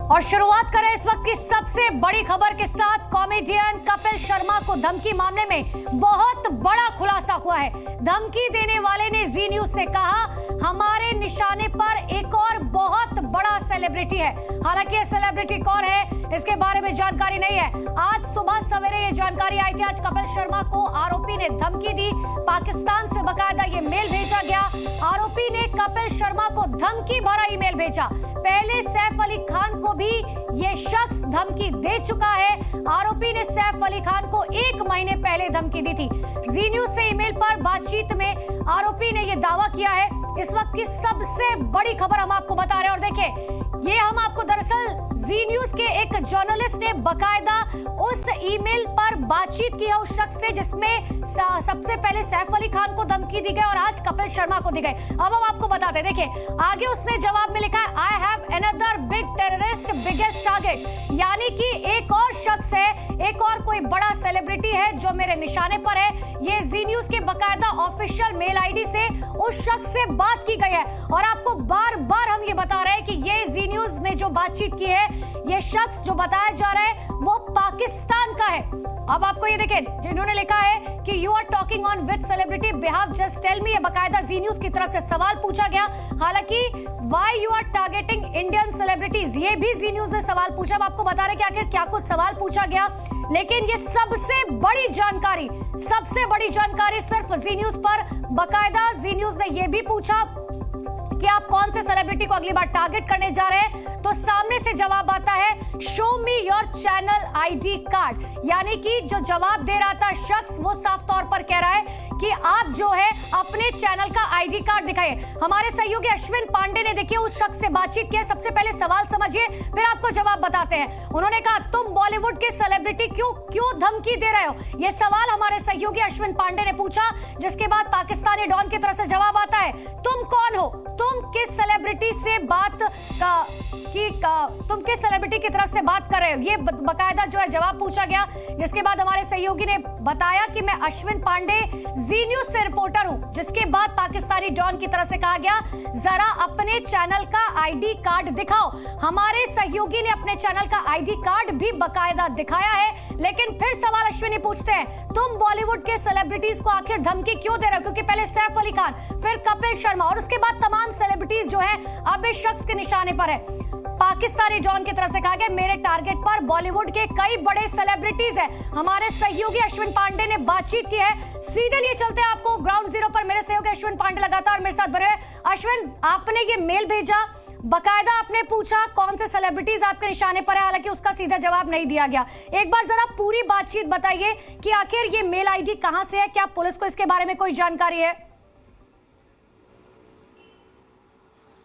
और शुरुआत करें इस वक्त की सबसे बड़ी खबर के साथ। कॉमेडियन कपिल शर्मा को धमकी मामले में बहुत बड़ा खुलासा हुआ है। धमकी देने वाले ने जी न्यूज से कहा, हमारे निशाने पर एक और बहुत बड़ा सेलिब्रिटी है। हालांकि ये सेलिब्रिटी कौन है इसके बारे में जानकारी नहीं है। आज सुबह सवेरे ये जानकारी आई थी। आज कपिल शर्मा को आरोपी ने धमकी दी। पाकिस्तान से बकायदा ये मेल भेजा गया। आरोपी ने कपिल शर्मा को धमकी भरा ईमेल भेजा। पहले सैफ अली खान को भी ये शख्स धमकी दे चुका है। आरोपी ने सैफ अली खान को 1 महीने पहले धमकी दी थी। जी न्यूज से ईमेल पर बातचीत में आरोपी ने यह दावा किया है। इस वक्त की सबसे बड़ी खबर हम आपको बता रहे हैं। और देखिए, ये हम आपको दरअसल जी न्यूज के एक जर्नलिस्ट ने बकायदा उस ईमेल पर बातचीत की है उस शख्स से जिसमें सबसे पहले सैफ अली खान को धमकी दी गई और आज कपिल शर्मा को दी गई। अब हम आपको बताते हैं। देखिए, आगे उसने जवाब में लिखा है, I have another big terrorist biggest target, यानी कि एक और शख्स है, एक और कोई बड़ा सेलिब्रिटी है जो मेरे निशाने पर है। ये जी न्यूज के बकायदा ऑफिशियल मेल आईडी से उस शख्स से बात की गई है। और आपको बार बार हम ये बता रहे हैं कि ये जी न्यूज ने जो बातचीत की है, ये शख्स जो बताया जा रहा है वो पाकिस्तान का है। अब आपको ये देखें, जिन्होंने लिखा है कि you are talking on with celebrity behalf, just tell me. ये बकायदा जी न्यूज की तरफ से सवाल पूछा गया। हालांकि why you are targeting Indian celebrities, ये भी जी न्यूज ने सवाल पूछा। अब आपको बता रहे कि आखिर क्या कुछ सवाल पूछा गया, लेकिन ये सबसे बड़ी जानकारी सिर्फ जी न्यूज पर बकायदा जी न्यूज ने यह भी पूछा कि आप कौन से सेलिब्रिटी को अगली बार टारगेट करने जा रहे हैं। तो सामने से जवाब आता है, show me your channel ID card, यानी कि जो जवाब दे रहा था शख्स वो साफ तौर पर कह रहा है कि आप जो है अपने चैनल का आईडी कार्ड दिखाइए। हमारे सहयोगी अश्विन पांडे ने देखिए उस शख्स से बातचीत की। सबसे पहले सवाल समझिए, फिर आपको जवाब बताते हैं। उन्होंने कहा, तुम बॉलीवुड के सेलिब्रिटी क्यों धमकी दे रहे हो? यह सवाल हमारे सहयोगी अश्विन पांडे ने पूछा, जिसके बाद पाकिस्तानी डॉन की तरफ से जवाब आता है, तुम कौन हो? तुम किस सेलिब्रिटी से तुम किस सेलिब्रिटी की तरफ से बात कर रहे हो? ये बकायदा जो है जवाब पूछा गया। जिसके बाद हमारे सहयोगी ने बताया कि मैं अश्विन पांडे जी न्यूज से रिपोर्टर हूं। जिसके बाद पाकिस्तानी डॉन की तरफ से कहा गया, जरा अपने चैनल का आईडी कार्ड दिखाओ। हमारे सहयोगी ने अपने चैनल का आईडी कार्ड भी बकायदा दिखाया है। लेकिन फिर सवाल अश्विनी पूछते हैं, तुम बॉलीवुड के सेलिब्रिटीज को आखिर धमकी क्यों दे रहे हो? क्योंकि पहले सैफ अली खान, फिर कपिल शर्मा और उसके बाद तमाम सेलिब्रिटीज जो है अब इस शख्स के निशाने पर है। पाकिस्तानी जॉन की तरफ से कहा गया, मेरे टारगेट पर बॉलीवुड के कई बड़े सेलिब्रिटीज हैं। हमारे सहयोगी अश्विन पांडे ने बातचीत की है। सीधे लिए चलते हैं आपको ग्राउंड जीरो पर। मेरे सहयोगी अश्विन पांडे लगातार मेरे साथ बने हुए। अश्विन, आपने ये मेल भेजा, बकायदा आपने पूछा कौन से सेलिब्रिटीज आपके निशाने पर है, हालांकि उसका सीधा जवाब नहीं दिया गया। एक बार जरा पूरी बातचीत बताइए कि आखिर ये मेल आईडी कहां से है, क्या पुलिस को इसके बारे में कोई जानकारी है?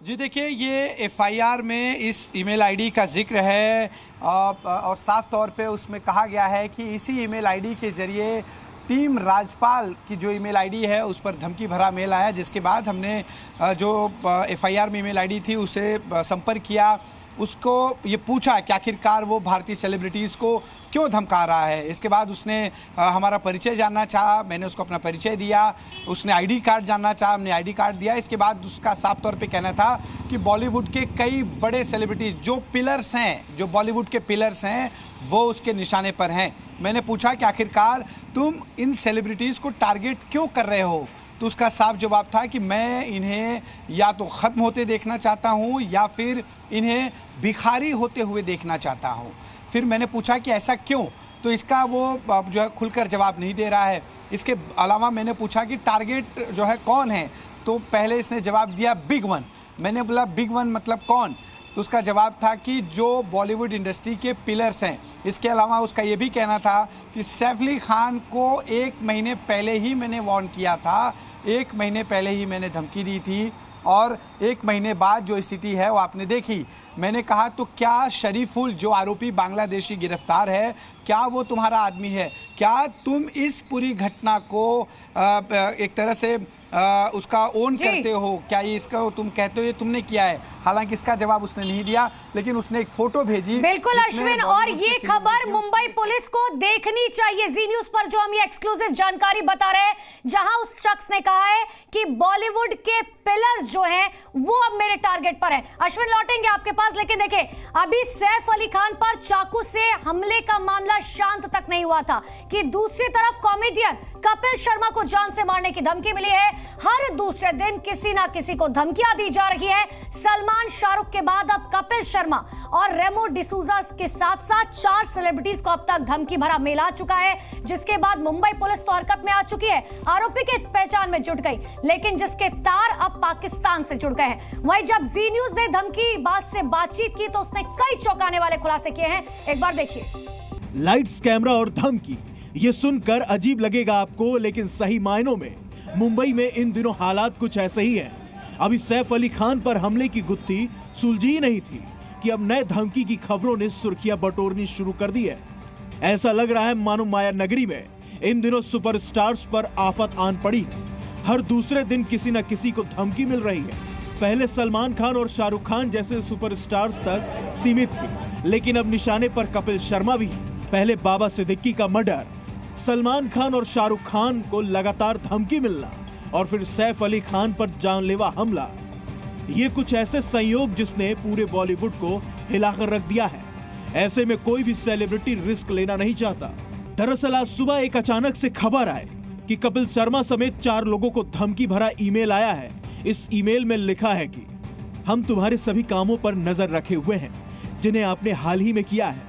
जी देखिए, ये एफआईआर में इस ईमेल आईडी का जिक्र है और साफ तौर पे उसमें कहा गया है कि इसी ईमेल आईडी के जरिए टीम राजपाल की जो ईमेल आईडी है उस पर धमकी भरा मेल आया। जिसके बाद हमने जो एफआईआर में ईमेल आईडी थी उसे संपर्क किया, उसको ये पूछा कि आखिरकार वो भारतीय सेलिब्रिटीज़ को क्यों धमका रहा है। इसके बाद उसने हमारा परिचय जानना चाहा, मैंने उसको अपना परिचय दिया। उसने आईडी कार्ड जानना चाहा, हमने आईडी कार्ड दिया। इसके बाद उसका साफ तौर पे कहना था कि बॉलीवुड के कई बड़े सेलिब्रिटीज़ जो पिलर्स हैं, जो बॉलीवुड के पिलर्स हैं, वो उसके निशाने पर हैं। मैंने पूछा कि आखिरकार तुम इन सेलिब्रिटीज़ को टारगेट क्यों कर रहे हो? तो उसका साफ जवाब था कि मैं इन्हें या तो ख़त्म होते देखना चाहता हूं या फिर इन्हें भिखारी होते हुए देखना चाहता हूं। फिर मैंने पूछा कि ऐसा क्यों? तो इसका वो जो है खुलकर जवाब नहीं दे रहा है। इसके अलावा मैंने पूछा कि टारगेट जो है कौन है, तो पहले इसने जवाब दिया बिग वन। मैंने बोला बिग वन मतलब कौन? तो उसका जवाब था कि जो बॉलीवुड इंडस्ट्री के पिलर्स हैं। इसके अलावा उसका ये भी कहना था कि सैफ अली खान को 1 महीने पहले ही मैंने वार्न किया था, 1 महीने पहले ही मैंने धमकी दी थी और 1 महीने बाद जो स्थिति है वो आपने देखी। मैंने कहा, तो क्या शरीफुल जो आरोपी बांग्लादेशी गिरफ्तार है, क्या वो तुम्हारा आदमी है? क्या तुम इस पूरी घटना को एक तरह से उसका ओन करते हो? क्या ये इसका तुम कहते हो ये तुमने किया है? हालांकि इसका जवाब उसने नहीं दिया, लेकिन उसने एक फोटो भेजी। बिल्कुल अश्विन, और ये खबर मुंबई पुलिस को देखनी चाहिए। जी न्यूज पर जो हम ये एक्सक्लूसिव जानकारी बता रहे हैं, जहां उस शख्स ने कहा है कि बॉलीवुड के पिलर जो है वो अब मेरे टारगेट पर है। अश्विन लौटेंगे आपके पास, लेकिन देखिए अभी सैफ अली खान पर चाकू से हमले का मामला शांत तक नहीं हुआ था कि दूसरी तरफ कॉमेडियन कपिल शर्मा को जान से मारने की धमकी मिली है। हर दूसरे दिन किसी ना किसी को धमकियां दी जा रही है। सलमान, शाहरुख के बाद अब कपिल शर्मा और रेमो डिसूजा के साथ साथ 4 सेलिब्रिटीज को अब तक धमकी भरा मेल आ चुका है, जिसके बाद मुंबई पुलिस तो हरकत में आ चुकी है, आरोपी की पहचान में जुट गई, लेकिन जिसके तार अब पाकिस्तान से जुड़ गए हैं। वहीं जब जी न्यूज ने धमकी बात से बातचीत की तो उसने कई चौंकाने वाले खुलासे किए हैं। एक बार देखिए। लाइट्स, कैमरा और धमकी, ये सुनकर अजीब लगेगा आपको, लेकिन सही मायनों में मुंबई में इन दिनों हालात कुछ ऐसे ही हैं। अभी सैफ अली खान पर हमले की गुत्थी सुलझी ही नहीं थी कि अब नए धमकी की खबरों ने सुर्खियां बटोरनी शुरू कर दी है। ऐसा लग रहा है मानो माया नगरी में इन दिनों सुपरस्टार्स पर आफत आन पड़ी है। हर दूसरे दिन किसी न किसी को धमकी मिल रही है। पहले सलमान खान और शाहरुख खान जैसे सुपरस्टार्स तक सीमित थी, लेकिन अब निशाने पर कपिल शर्मा भी है। पहले बाबा सिद्दीकी का मर्डर, सलमान खान और शाहरुख खान को लगातार धमकी मिलना और फिर सैफ अली खान पर जानलेवा हमला, ये कुछ ऐसे संयोग जिसने पूरे बॉलीवुड को हिलाकर रख दिया है। ऐसे में कोई भी सेलिब्रिटी रिस्क लेना नहीं चाहता। दरअसल आज सुबह एक अचानक से खबर आए कि कपिल शर्मा समेत 4 लोगों को धमकी भरा ईमेल आया है। इस ईमेल में लिखा है कि हम तुम्हारे सभी कामों पर नजर रखे हुए हैं जिन्हें आपने हाल ही में किया है।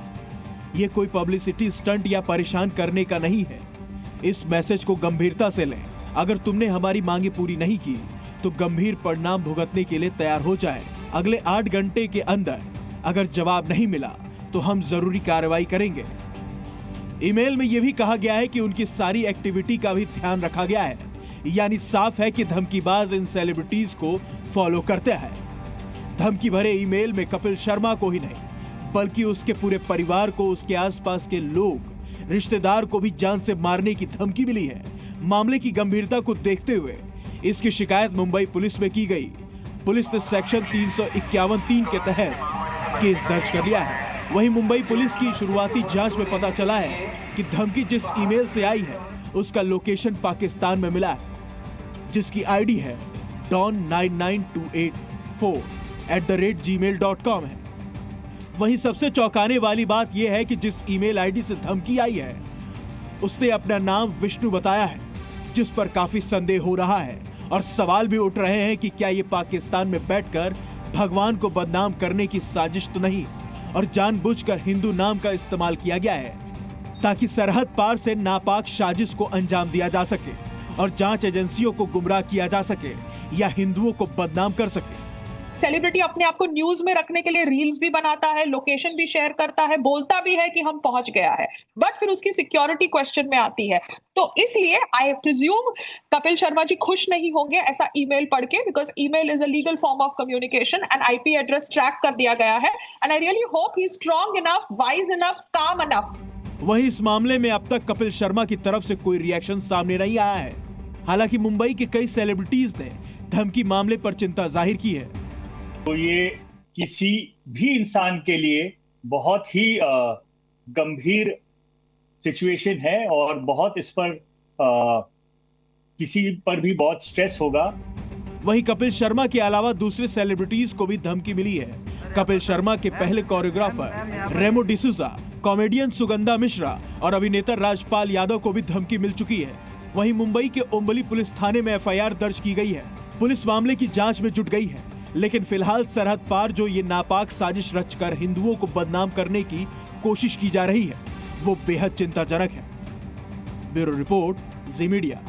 ये कोई पब्लिसिटी स्टंट या परेशान करने का नहीं है। इस मैसेज को गंभीरता से लें। अगर तुमने हमारी मांगे पूरी नहीं की तो गंभीर परिणाम भुगतने के लिए तैयार हो जाए। अगले 8 घंटे के अंदर अगर जवाब नहीं मिला तो हम जरूरी कार्रवाई करेंगे। ईमेल में यह भी कहा गया है कि उनकी सारी एक्टिविटी का भी ध्यान रखा गया है, यानी साफ है कि धमकीबाज इन सेलिब्रिटीज को फॉलो करते हैं। धमकी भरे ईमेल में कपिल शर्मा को ही नहीं बल्कि उसके पूरे परिवार को, उसके आसपास के लोग, रिश्तेदार को भी जान से मारने की धमकी मिली है। मामले की गंभीरता को देखते हुए इसकी शिकायत मुंबई पुलिस में की गई। पुलिस ने सेक्शन 351(3) के तहत केस दर्ज कर लिया है। वहीं मुंबई पुलिस की शुरुआती जांच में पता चला है कि धमकी जिस ईमेल से आई है उसका लोकेशन पाकिस्तान में मिला है, जिसकी आईडी है don99284@gmail.com है। वहीं सबसे चौंकाने वाली बात यह है कि जिस ईमेल आईडी से धमकी आई है उसने अपना नाम विष्णु बताया है, जिस पर काफी संदेह हो रहा है और सवाल भी उठ रहे हैं कि क्या ये पाकिस्तान में बैठकर भगवान को बदनाम करने की साजिश तो नहीं और जानबूझकर हिंदू नाम का इस्तेमाल किया गया है ताकि सरहद पार से नापाक साजिश को अंजाम दिया जा सके और जांच एजेंसियों को गुमराह किया जा सके या हिंदुओं को बदनाम कर सके। सेलिब्रिटी अपने आप को न्यूज में रखने के लिए रील्स भी बनाता है, लोकेशन भी शेयर करता है, बोलता भी है कि हम पहुंच गया है, बट फिर उसकी सिक्योरिटी क्वेश्चन में आती है। तो इसलिए आई प्रिज्यूम कपिल शर्मा जी खुश नहीं होंगे ऐसा ईमेल पढ़ के, because email is a legal form of communication and IP address track कर दिया गया है। And I really hope he is strong enough, wise enough, काम इनफ। वहीं इस मामले में अब तक कपिल शर्मा की तरफ से कोई रिएक्शन सामने नहीं आया है। हालांकि मुंबई के कई सेलिब्रिटीज ने धमकी मामले पर चिंता जाहिर की है। तो ये किसी भी इंसान के लिए बहुत ही गंभीर सिचुएशन है और बहुत इस पर किसी पर भी बहुत स्ट्रेस होगा। वहीं कपिल शर्मा के अलावा दूसरे सेलिब्रिटीज को भी धमकी मिली है। कपिल शर्मा के पहले कोरियोग्राफर रेमो डिसूजा, कॉमेडियन सुगंधा मिश्रा और अभिनेता राजपाल यादव को भी धमकी मिल चुकी है। वहीं मुंबई के ओम्बली पुलिस थाने में एफआईआर दर्ज की गई है। पुलिस मामले की जांच में जुट गई है, लेकिन फिलहाल सरहद पार जो ये नापाक साजिश रचकर हिंदुओं को बदनाम करने की कोशिश की जा रही है वो बेहद चिंताजनक है। ब्यूरो रिपोर्ट, जी मीडिया।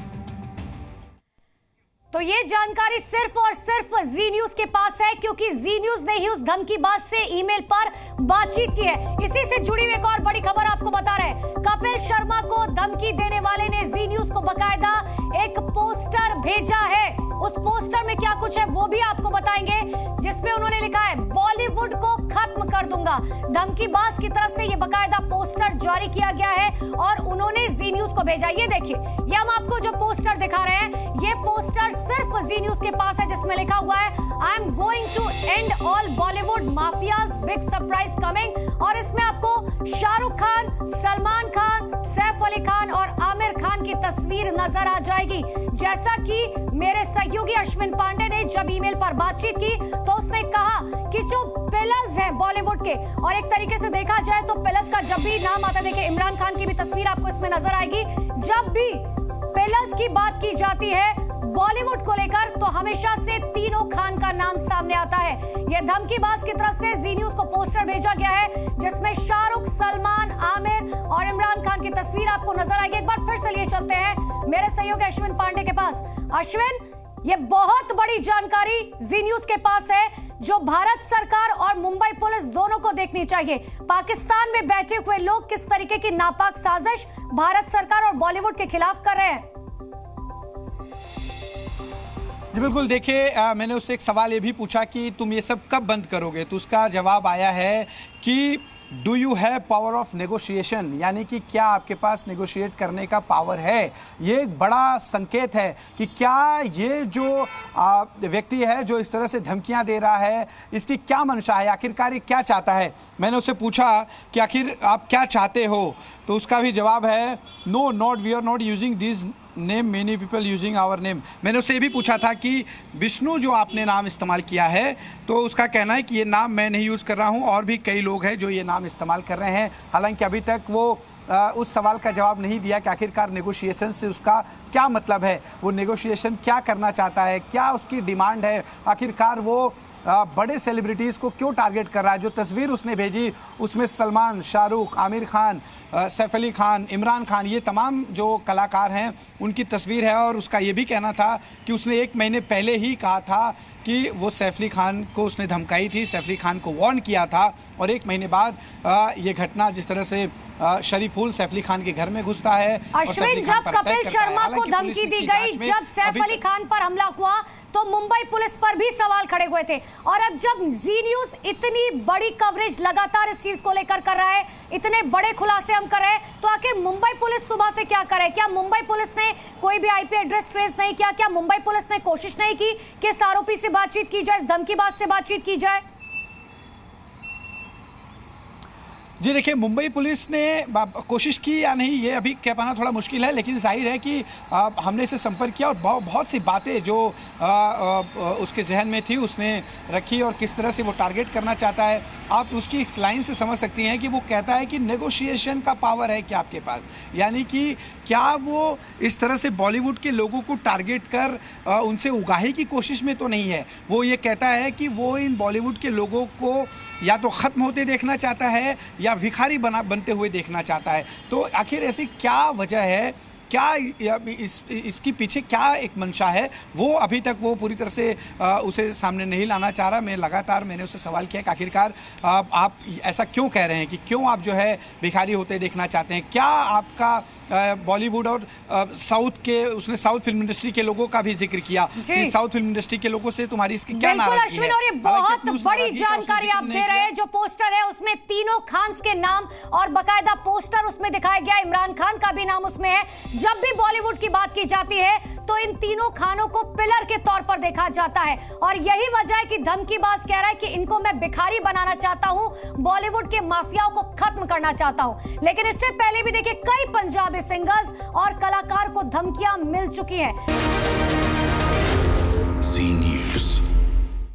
तो ये जानकारी सिर्फ और सिर्फ जी न्यूज के पास है, क्योंकि जी न्यूज ने ही उस धमकीबाज से ईमेल पर बातचीत की है। इसी से जुड़ी हुई एक और बड़ी खबर आपको बता रहे हैं। कपिल शर्मा को धमकी देने वाले ने जी न्यूज को बकायदा एक पोस्टर भेजा है। उस पोस्टर में क्या कुछ है वो भी आपको बताएंगे, जिसमें उन्होंने लिखा है बॉलीवुड को खत्म कर दूंगा। धमकीबाज की तरफ से ये बकायदा पोस्टर जारी किया गया है और उन्होंने जी न्यूज को भेजा। ये देखिए, ये हम आपको जो पोस्टर दिखा रहे हैं, ये पोस्टर सिर्फ जी न्यूज के पास है, जिसमें लिखा हुआ है I am going to end all Bollywood mafias, big surprise coming. और इसमें आपको शाहरुख खान, सलमान खान, सैफ अली खान और आमिर खान की तस्वीर नजर आ जाएगी। जैसा कि मेरे सहयोगी अश्विन पांडे ने जब ईमेल पर बातचीत की तो उसने कहा कि जो पिलर्स हैं बॉलीवुड के, और एक तरीके से देखा जाए तो पिलर्स का जब भी नाम आता है, देखिए इमरान खान की भी तस्वीर आपको इसमें नजर आएगी, जब भी पिलर्स की बात की जाती है बॉलीवुड को लेकर तो हमेशा से तीनों खान का नाम सामने आता है। यह धमकीबाज की तरफ से जी न्यूज को पोस्टर भेजा गया है जिसमें शाहरुख, सलमान, आमिर और इमरान खान की तस्वीर आपको नजर आएगी। एक बार फिर से लिए चलते हैं मेरे सहयोगी अश्विन पांडे के पास। अश्विन, ये बहुत बड़ी जानकारी जी न्यूज के पास है जो भारत सरकार और मुंबई पुलिस दोनों को देखनी चाहिए। पाकिस्तान में बैठे हुए लोग किस तरीके की नापाक साजिश भारत सरकार और बॉलीवुड के खिलाफ कर रहे हैं। जी बिल्कुल, देखिए मैंने उससे एक सवाल ये भी पूछा कि तुम ये सब कब बंद करोगे, तो उसका जवाब आया है कि do you have power of negotiation, यानी कि क्या आपके पास नेगोशिएट करने का पावर है। ये एक बड़ा संकेत है कि क्या ये जो व्यक्ति है जो इस तरह से धमकियां दे रहा है, इसकी क्या मंशा है, आखिरकार ये क्या चाहता है। मैंने उससे पूछा कि आखिर आप क्या चाहते हो, तो उसका भी जवाब है no, not, we are not using this name, many people using our name. मैंने उससे ये भी पूछा था कि विष्णु जो आपने नाम इस्तेमाल किया है, तो उसका कहना है कि ये नाम मैं नहीं यूज़ कर रहा हूँ, और भी कई लोग हैं जो ये नाम इस्तेमाल कर रहे हैं। हालांकि अभी तक वो उस सवाल का जवाब नहीं दिया कि आखिरकार नेगोशिएशन से उसका क्या मतलब है, वो नेगोशिएशन क्या करना चाहता है, क्या उसकी डिमांड है, आखिरकार वो बड़े सेलिब्रिटीज़ को क्यों टारगेट कर रहा है। जो तस्वीर उसने भेजी उसमें सलमान, शाहरुख, आमिर खान, सैफ अली खान, इमरान खान, ये तमाम जो कलाकार हैं उनकी तस्वीर है, और उसका ये भी कहना था कि उसने 1 महीने पहले ही कहा था कि वो सैफ अली खान को उसने धमकाई थी, सैफ अली खान को वार्न किया था, और 1 महीने बाद ये घटना जिस तरह से शरीफुल सैफ अली खान के घर में घुसता है। अश्विन, जब कपिल शर्मा को धमकी दी गई, जब सैफ अली खान पर हमला हुआ तो मुंबई पुलिस पर भी सवाल खड़े हुए थे, और अब जब जी न्यूज इतनी बड़ी कवरेज लगातार इस चीज को लेकर कर रहा है, इतने बड़े खुलासे हम कर रहे हैं, तो आखिर मुंबई पुलिस सुबह से क्या करे। क्या मुंबई पुलिस ने कोई भी आईपी एड्रेस ट्रेस नहीं किया? क्या मुंबई पुलिस ने कोशिश नहीं की कि इस आरोपी से बातचीत की जाए, इस धमकीबाज से बातचीत की जाए? जी देखिए, मुंबई पुलिस ने कोशिश की या नहीं ये अभी कह पाना थोड़ा मुश्किल है, लेकिन जाहिर है कि हमने इसे संपर्क किया और बहुत सी बातें जो उसके जहन में थी उसने रखी, और किस तरह से वो टारगेट करना चाहता है आप उसकी लाइन से समझ सकती हैं कि वो कहता है कि नेगोशिएशन का पावर है क्या आपके पास, यानी कि क्या वो इस तरह से बॉलीवुड के लोगों को टारगेट कर उनसे उगाही की कोशिश में तो नहीं है। वो ये कहता है कि वो इन बॉलीवुड के लोगों को या तो ख़त्म होते देखना चाहता है या भिखारी बनते हुए देखना चाहता है। तो आखिर ऐसी क्या वजह है, क्या इसकी पीछे क्या एक मंशा है, वो अभी तक वो पूरी तरह से उसे सामने नहीं लाना चाह रहा। मैंने उससे सवाल किया कि आखिरकार आप ऐसा क्यों कह रहे हैं, कि क्यों आप जो है भिखारी होते देखना चाहते हैं, क्या आपका बॉलीवुड और साउथ के, उसने साउथ फिल्म इंडस्ट्री के लोगों का भी जिक्र किया कि साउथ फिल्म इंडस्ट्री के लोगों से तुम्हारी इसकी क्या नाराजगी है। और ये बहुत बड़ी जानकारी आप दे रहे हैं। जो पोस्टर है उसमें तीनों खान्स के नाम और बाकायदा पोस्टर उसमें दिखाया गया, इमरान खान का भी नाम उसमें है। जब भी बॉलीवुड की बात की जाती है तो इन तीनों खानों को पिलर के तौर पर देखा जाता है, और यही वजह है कि धमकीबाज कह रहा है कि इनको मैं भिखारी बनाना चाहता हूं, बॉलीवुड के माफियाओं को खत्म करना चाहता हूं। लेकिन इससे पहले भी देखिए कई पंजाबी सिंगर्स और कलाकार को धमकियां मिल चुकी हैं।